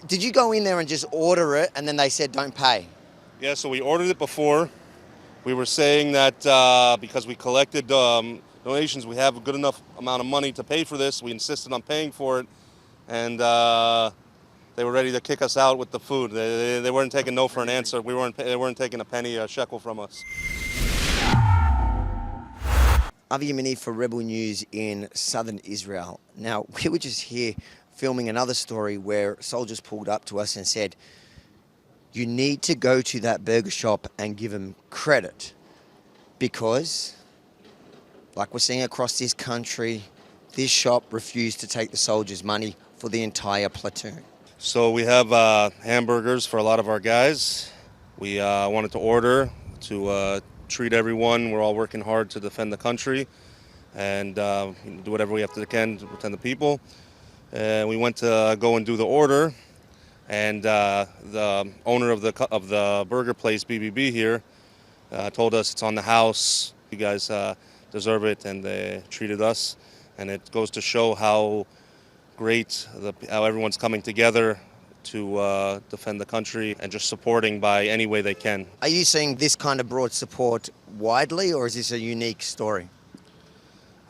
did you go in there and just order it and then they said don't pay? Yeah, so we ordered it before. We were saying that because we collected donations, we have a good enough amount of money to pay for this. We insisted on paying for it, and they were ready to kick us out with the food. They weren't taking no for an answer. They weren't taking a penny, a shekel from us. Yemini for Rebel News in southern Israel. Now, we were just here filming another story where soldiers pulled up to us and said, you need to go to that burger shop and give them credit because, like we're seeing across this country, this shop refused to take the soldiers' money for the entire platoon. So we have hamburgers for a lot of our guys. We wanted to order to treat everyone. We're all working hard to defend the country and do whatever we have to can to protect the people. We went to go and do the order, and the owner of the burger place, BBB here, told us it's on the house. You guys deserve it, and they treated us. And it goes to show how great how everyone's coming together to defend the country and just supporting by any way they can. Are you seeing this kind of broad support widely, or is this a unique story?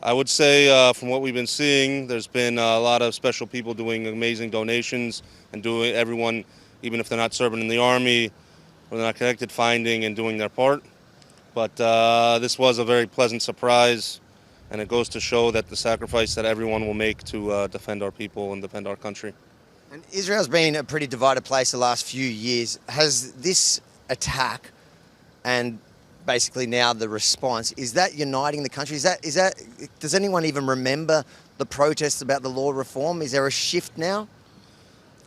I would say from what we've been seeing, there's been a lot of special people doing amazing donations and doing everyone, even if they're not serving in the army or they're not connected, finding and doing their part. But this was a very pleasant surprise, and it goes to show that the sacrifice that everyone will make to defend our people and defend our country. And Israel's been a pretty divided place the last few years. Has this attack and basically now the response, is that uniting the country? Does anyone even remember the protests about the law reform? Is there a shift now?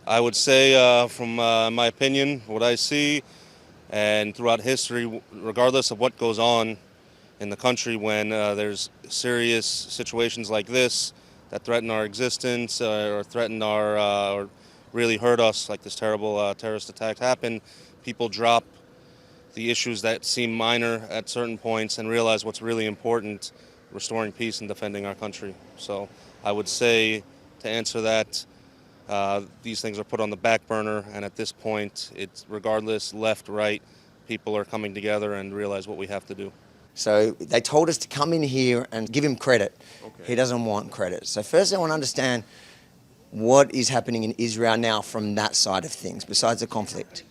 I would say, from my opinion, what I see, and throughout history, regardless of what goes on in the country, when there's serious situations like this that threaten our existence or threaten our or really hurt us, like this terrible terrorist attack happened, people drop the issues that seem minor at certain points and realize what's really important, restoring peace and defending our country. So I would say, to answer that, these things are put on the back burner, and at this point, it's regardless, left, right, people are coming together and realize what we have to do. So they told us to come in here and give him credit. Okay. He doesn't want credit. So first I want to understand what is happening in Israel now from that side of things, besides the conflict.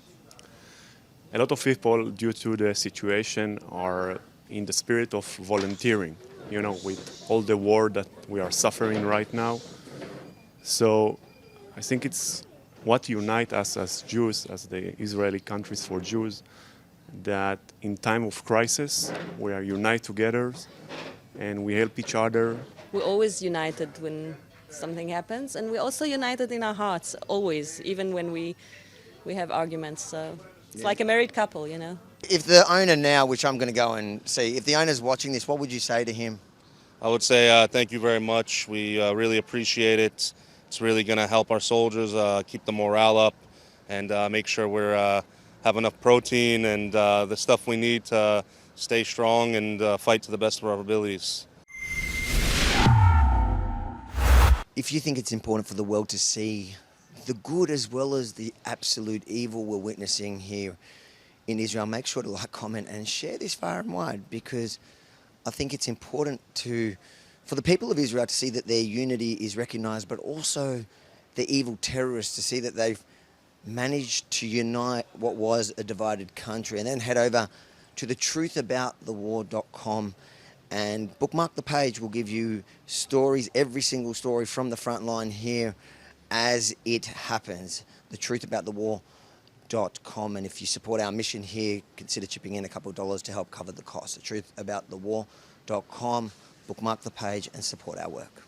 A lot of people, due to the situation, are in the spirit of volunteering, with all the war that we are suffering right now. So I think it's what unites us as Jews, as the Israeli countries for Jews, that in time of crisis, we are united together and we help each other. We're always united when something happens, and we're also united in our hearts, always, even when we have arguments. So it's like a married couple, If the owner now, which I'm going to go and see, if the owner's watching this, what would you say to him? I would say thank you very much. We really appreciate it. It's really going to help our soldiers keep the morale up and make sure we're have enough protein and the stuff we need to stay strong and fight to the best of our abilities. If you think it's important for the world to see the good as well as the absolute evil we're witnessing here in Israel, make sure to like, comment and share this far and wide, because I think it's important for the people of Israel to see that their unity is recognised, but also the evil terrorists to see that they've managed to unite what was a divided country. And then head over to thetruthaboutthewar.com and bookmark the page. We'll give you stories, every single story from the front line here as it happens. Thetruthaboutthewar.com. And if you support our mission here, consider chipping in a couple of dollars to help cover the cost. Thetruthaboutthewar.com. Bookmark the page and support our work.